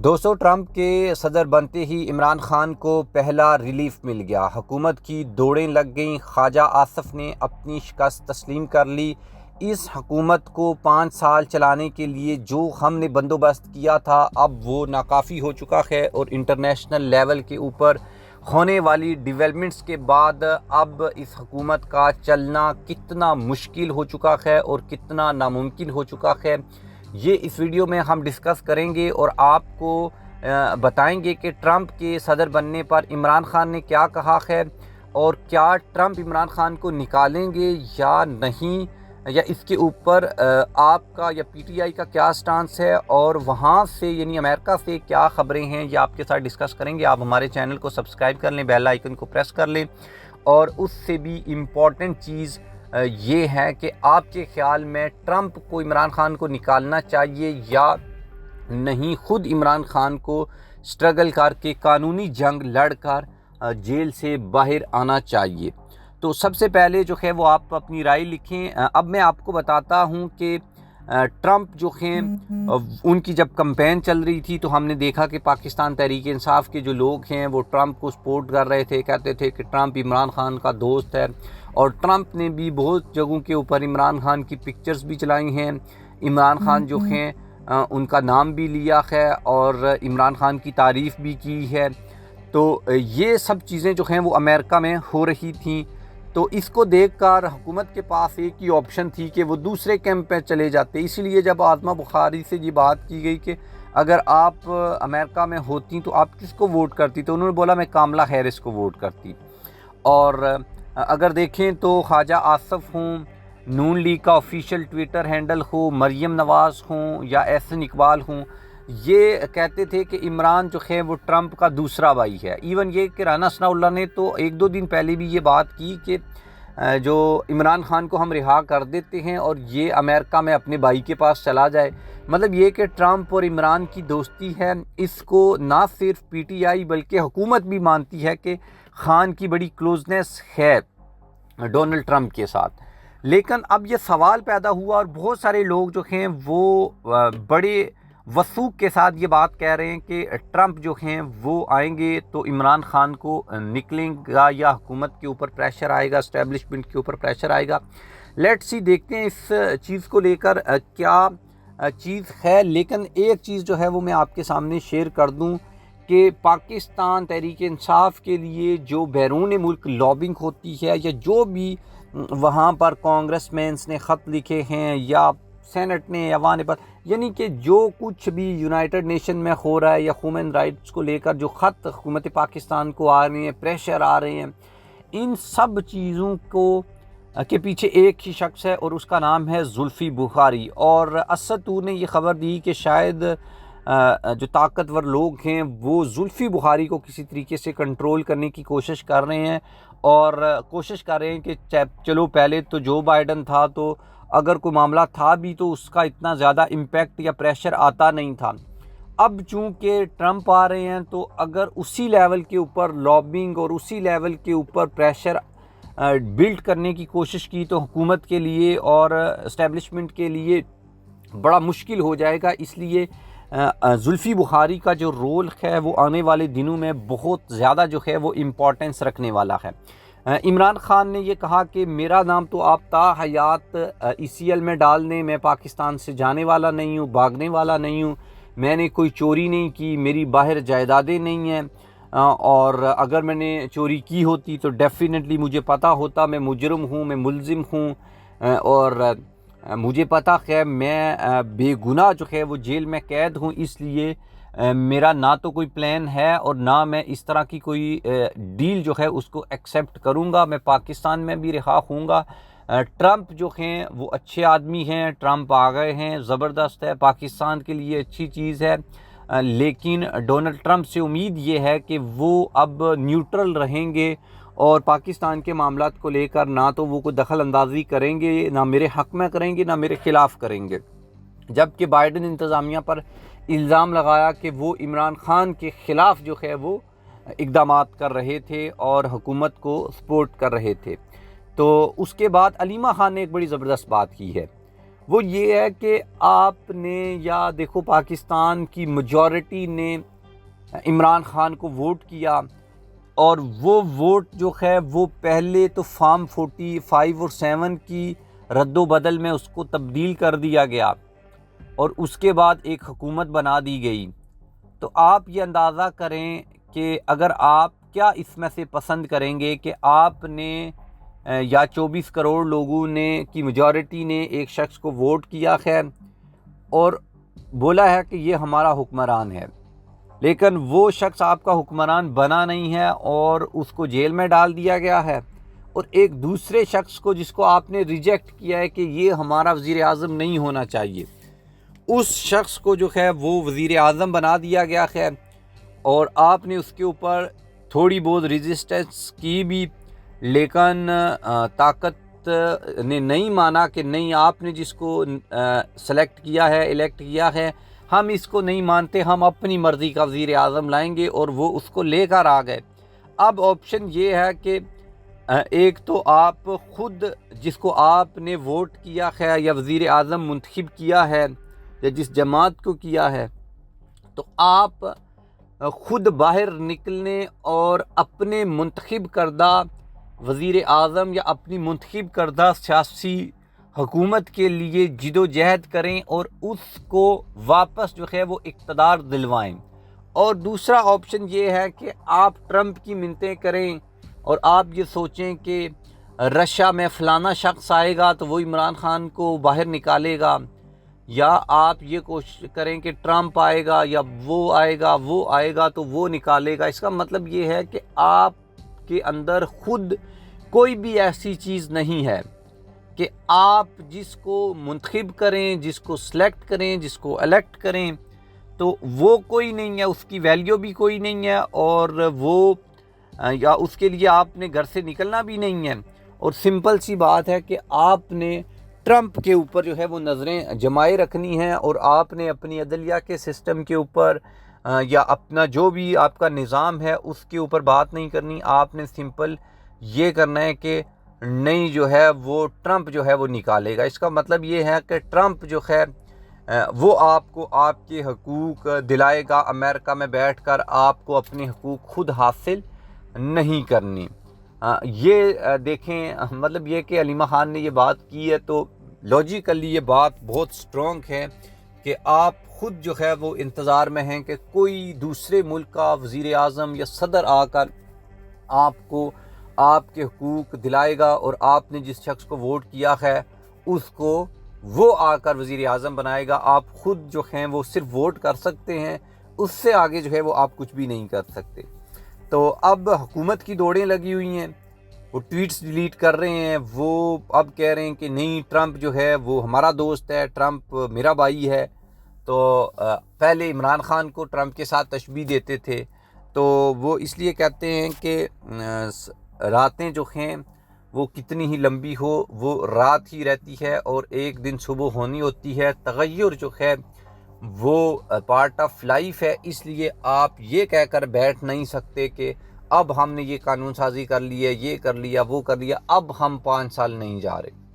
دوستو، ٹرمپ کے صدر بنتے ہی عمران خان کو پہلا ریلیف مل گیا۔ حکومت کی دوڑیں لگ گئیں۔ خواجہ آصف نے اپنی شکست تسلیم کر لی۔ اس حکومت کو 5 سال چلانے کے لیے جو ہم نے بندوبست کیا تھا اب وہ ناکافی ہو چکا ہے، اور انٹرنیشنل لیول کے اوپر ہونے والی ڈیولپمنٹس کے بعد اب اس حکومت کا چلنا کتنا مشکل ہو چکا ہے اور کتنا ناممکن ہو چکا ہے، یہ اس ویڈیو میں ہم ڈسکس کریں گے اور آپ کو بتائیں گے کہ ٹرمپ کے صدر بننے پر عمران خان نے کیا کہا ہے، اور کیا ٹرمپ عمران خان کو نکالیں گے یا نہیں، یا اس کے اوپر آپ کا یا پی ٹی آئی کا کیا سٹانس ہے، اور وہاں سے یعنی امریکہ سے کیا خبریں ہیں، یہ آپ کے ساتھ ڈسکس کریں گے۔ آپ ہمارے چینل کو سبسکرائب کر لیں، بیل آئیکن کو پریس کر لیں، اور اس سے بھی امپورٹنٹ چیز یہ ہے کہ آپ کے خیال میں ٹرمپ کو عمران خان کو نکالنا چاہیے یا نہیں، خود عمران خان کو سٹرگل کر کے قانونی جنگ لڑ کر جیل سے باہر آنا چاہیے۔ تو سب سے پہلے جو ہے وہ آپ اپنی رائے لکھیں۔ اب میں آپ کو بتاتا ہوں کہ ٹرمپ جو ہیں ان کی جب کمپین چل رہی تھی تو ہم نے دیکھا کہ پاکستان تحریک انصاف کے جو لوگ ہیں وہ ٹرمپ کو سپورٹ کر رہے تھے، کہتے تھے کہ ٹرمپ عمران خان کا دوست ہے، اور ٹرمپ نے بھی بہت جگہوں کے اوپر عمران خان کی پکچرز بھی چلائی ہیں، عمران خان جو ہیں ان کا نام بھی لیا ہے اور عمران خان کی تعریف بھی کی ہے۔ تو یہ سب چیزیں جو ہیں وہ امریکہ میں ہو رہی تھیں، تو اس کو دیکھ کر حکومت کے پاس ایک ہی آپشن تھی کہ وہ دوسرے کیمپ پہ چلے جاتے۔ اسی لیے جب آزما بخاری سے یہ بات کی گئی کہ اگر آپ امریکہ میں ہوتی تو آپ کس کو ووٹ کرتی، تو انہوں نے بولا میں کاملا ہیرس کو ووٹ کرتی۔ اور اگر دیکھیں تو خواجہ آصف ہوں، نون لیگ کا آفیشیل ٹویٹر ہینڈل ہو، مریم نواز ہوں یا احسن اقبال ہوں، یہ کہتے تھے کہ عمران جو ہے وہ ٹرمپ کا دوسرا بھائی ہے۔ ایون یہ کہ رانا ثناء اللہ نے تو 1-2 دن پہلے بھی یہ بات کی کہ جو عمران خان کو ہم رہا کر دیتے ہیں اور یہ امریکہ میں اپنے بھائی کے پاس چلا جائے۔ مطلب یہ کہ ٹرمپ اور عمران کی دوستی ہے، اس کو نہ صرف پی ٹی آئی بلکہ حکومت بھی مانتی ہے کہ خان کی بڑی کلوزنس ہے ڈونلڈ ٹرمپ کے ساتھ۔ لیکن اب یہ سوال پیدا ہوا اور بہت سارے لوگ جو ہیں وہ بڑے وثوق کے ساتھ یہ بات کہہ رہے ہیں کہ ٹرمپ جو ہیں وہ آئیں گے تو عمران خان کو نکلیں گا یا حکومت کے اوپر پریشر آئے گا، اسٹیبلشمنٹ کے اوپر پریشر آئے گا۔ لیٹس سی، دیکھتے ہیں اس چیز کو لے کر کیا چیز ہے۔ لیکن ایک چیز جو ہے وہ میں آپ کے سامنے شیئر کر دوں کہ پاکستان تحریک انصاف کے لیے جو بیرون ملک لابنگ ہوتی ہے، یا جو بھی وہاں پر کانگریس مینس نے خط لکھے ہیں یا سینٹ نے یا وہاں پر، یعنی کہ جو کچھ بھی یونائٹڈ نیشن میں ہو رہا ہے یا ہیومن رائٹس کو لے کر جو خط حکومت پاکستان کو آ رہے ہیں، پریشر آ رہے ہیں، ان سب چیزوں کو کے پیچھے ایک ہی شخص ہے اور اس کا نام ہے زلفی بخاری۔ اور اسد تو نے یہ خبر دی کہ شاید جو طاقتور لوگ ہیں وہ زلفی بخاری کو کسی طریقے سے کنٹرول کرنے کی کوشش کر رہے ہیں، اور کوشش کر رہے ہیں کہ چلو پہلے تو جو بائیڈن تھا تو اگر کوئی معاملہ تھا بھی تو اس کا اتنا زیادہ امپیکٹ یا پریشر آتا نہیں تھا۔ اب چونکہ ٹرمپ آ رہے ہیں تو اگر اسی لیول کے اوپر لابنگ اور اسی لیول کے اوپر پریشر بلڈ کرنے کی کوشش کی تو حکومت کے لیے اور اسٹیبلشمنٹ کے لیے بڑا مشکل ہو جائے گا۔ اس لیے زلفی بخاری کا جو رول ہے وہ آنے والے دنوں میں بہت زیادہ جو ہے وہ امپورٹنس رکھنے والا ہے۔ عمران خان نے یہ کہا کہ میرا نام تو آپ تا حیات ای سی ایل میں ڈال دیں، میں پاکستان سے جانے والا نہیں ہوں، بھاگنے والا نہیں ہوں، میں نے کوئی چوری نہیں کی، میری باہر جائیدادیں نہیں ہیں، اور اگر میں نے چوری کی ہوتی تو ڈیفینیٹلی مجھے پتہ ہوتا، میں مجرم ہوں، میں ملزم ہوں، اور مجھے پتہ ہے میں بے گناہ جو ہے وہ جیل میں قید ہوں، اس لیے میرا نہ تو کوئی پلان ہے اور نہ میں اس طرح کی کوئی ڈیل جو ہے اس کو ایکسیپٹ کروں گا، میں پاکستان میں بھی رہا ہوں گا۔ ٹرمپ جو ہیں وہ اچھے آدمی ہیں، ٹرمپ آ گئے ہیں، زبردست ہے، پاکستان کے لیے اچھی چیز ہے، لیکن ڈونلڈ ٹرمپ سے امید یہ ہے کہ وہ اب نیوٹرل رہیں گے اور پاکستان کے معاملات کو لے کر نہ تو وہ کوئی دخل اندازی کریں گے، نہ میرے حق میں کریں گے، نہ میرے خلاف کریں گے۔ جبکہ بائیڈن انتظامیہ پر الزام لگایا کہ وہ عمران خان کے خلاف جو ہے وہ اقدامات کر رہے تھے اور حکومت کو سپورٹ کر رہے تھے۔ تو اس کے بعد علیمہ خان نے ایک بڑی زبردست بات کی ہے، وہ یہ ہے کہ آپ نے یا دیکھو پاکستان کی میجورٹی نے عمران خان کو ووٹ کیا، اور وہ ووٹ جو ہے وہ پہلے تو فارم 45 اور 7 کی رد و بدل میں اس کو تبدیل کر دیا گیا اور اس کے بعد ایک حکومت بنا دی گئی۔ تو آپ یہ اندازہ کریں کہ اگر آپ کیا اس میں سے پسند کریں گے کہ آپ نے یا 24 کروڑ لوگوں نے کی میجورٹی نے ایک شخص کو ووٹ کیا ہے اور بولا ہے کہ یہ ہمارا حکمران ہے، لیکن وہ شخص آپ کا حکمران بنا نہیں ہے اور اس کو جیل میں ڈال دیا گیا ہے، اور ایک دوسرے شخص کو جس کو آپ نے ریجیکٹ کیا ہے کہ یہ ہمارا وزیر اعظم نہیں ہونا چاہیے، اس شخص کو جو ہے وہ وزیر اعظم بنا دیا گیا ہے، اور آپ نے اس کے اوپر تھوڑی بہت ریزسٹنس کی بھی، لیکن طاقت نے نہیں مانا کہ نہیں، آپ نے جس کو سلیکٹ کیا ہے، الیکٹ کیا ہے، ہم اس کو نہیں مانتے، ہم اپنی مرضی کا وزیر اعظم لائیں گے، اور وہ اس کو لے کر آ گئے۔ اب آپشن یہ ہے کہ ایک تو آپ خود جس کو آپ نے ووٹ کیا ہے یا وزیر اعظم منتخب کیا ہے یا جس جماعت کو کیا ہے، تو آپ خود باہر نکلنے اور اپنے منتخب کردہ وزیر اعظم یا اپنی منتخب کردہ سیاسی حکومت کے لیے جد و جہد کریں اور اس کو واپس جو ہے وہ اقتدار دلوائیں۔ اور دوسرا آپشن یہ ہے کہ آپ ٹرمپ کی منتیں کریں اور آپ یہ سوچیں کہ رشیا میں فلانا شخص آئے گا تو وہ عمران خان کو باہر نکالے گا، یا آپ یہ کوشش کریں کہ ٹرمپ آئے گا یا وہ آئے گا تو وہ نکالے گا۔ اس کا مطلب یہ ہے کہ آپ کے اندر خود کوئی بھی ایسی چیز نہیں ہے کہ آپ جس کو منتخب کریں، جس کو سلیکٹ کریں، جس کو الیکٹ کریں، تو وہ کوئی نہیں ہے، اس کی ویلیو بھی کوئی نہیں ہے، اور وہ یا اس کے لیے آپ نے گھر سے نکلنا بھی نہیں ہے۔ اور سمپل سی بات ہے کہ آپ نے ٹرمپ کے اوپر جو ہے وہ نظریں جمائے رکھنی ہیں، اور آپ نے اپنی عدلیہ کے سسٹم کے اوپر یا اپنا جو بھی آپ کا نظام ہے اس کے اوپر بات نہیں کرنی۔ آپ نے سمپل یہ کرنا ہے کہ نہیں جو ہے وہ ٹرمپ جو ہے وہ نکالے گا۔ اس کا مطلب یہ ہے کہ ٹرمپ جو ہے وہ آپ کو آپ کے حقوق دلائے گا، امریکہ میں بیٹھ کر آپ کو اپنے حقوق خود حاصل نہیں کرنی۔ یہ دیکھیں، مطلب یہ کہ علیمہ خان نے یہ بات کی ہے تو لاجیکلی یہ بات بہت سٹرونگ ہے کہ آپ خود جو ہے وہ انتظار میں ہیں کہ کوئی دوسرے ملک کا وزیر اعظم یا صدر آ کر آپ کو آپ کے حقوق دلائے گا، اور آپ نے جس شخص کو ووٹ کیا ہے اس کو وہ آ کر وزیر اعظم بنائے گا۔ آپ خود جو ہیں وہ صرف ووٹ کر سکتے ہیں، اس سے آگے جو ہے وہ آپ کچھ بھی نہیں کر سکتے۔ تو اب حکومت کی دوڑیں لگی ہوئی ہیں، وہ ٹویٹس ڈیلیٹ کر رہے ہیں، وہ اب کہہ رہے ہیں کہ نہیں ٹرمپ جو ہے وہ ہمارا دوست ہے، ٹرمپ میرا بھائی ہے۔ تو پہلے عمران خان کو ٹرمپ کے ساتھ تشبیہ دیتے تھے، تو وہ اس لیے کہتے ہیں کہ راتیں جو ہیں وہ کتنی ہی لمبی ہو وہ رات ہی رہتی ہے، اور ایک دن صبح ہونی ہوتی ہے۔ تغیر جو ہے وہ پارٹ آف لائف ہے، اس لیے آپ یہ کہہ کر بیٹھ نہیں سکتے کہ اب ہم نے یہ قانون سازی کر لی ہے، یہ کر لیا، وہ کر لیا، اب ہم 5 سال نہیں جا رہے۔